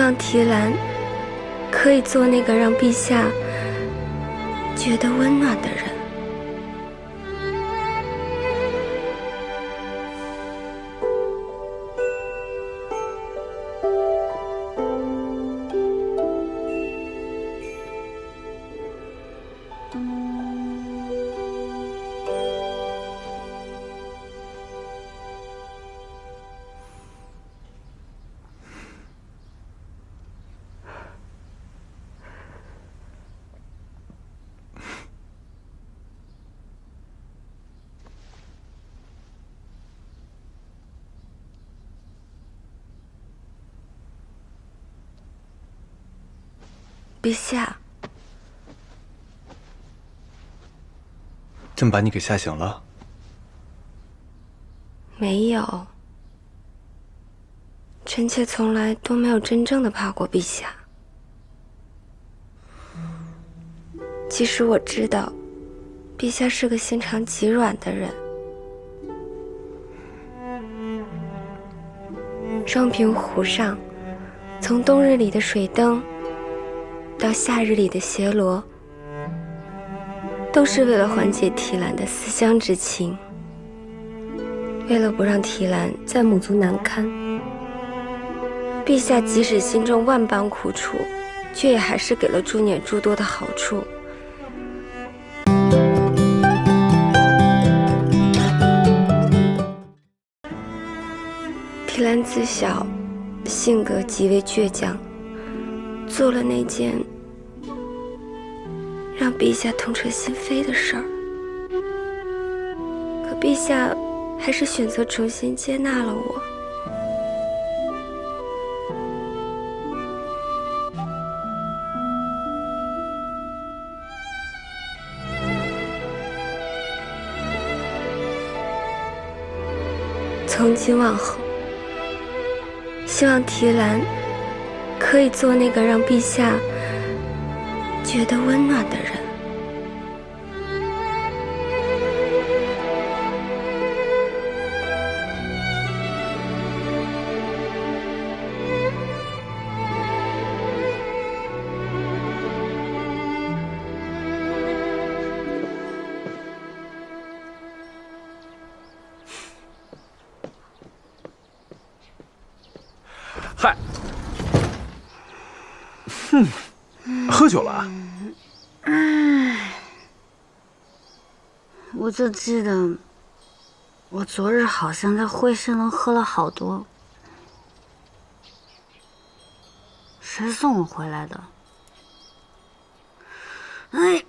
望提兰可以做那个让陛下觉得温暖的人。陛下，朕把你给吓醒了？没有，臣妾从来都没有真正的怕过陛下。其实我知道，陛下是个心肠极软的人。双平湖上，从冬日里的水灯到夏日里的暹罗，都是为了缓解提兰的思乡之情，为了不让提兰再母足难堪。陛下即使心中万般苦楚，却也还是给了朱辇诸多的好处。提兰自小性格极为倔强，做了那件让陛下痛彻心扉的事儿，可陛下还是选择重新接纳了我。从今往后，希望提兰可以做那个让陛下觉得温暖的人。嗨，喝酒了啊？我就记得，我昨日好像在惠生楼喝了好多。谁送我回来的？哎，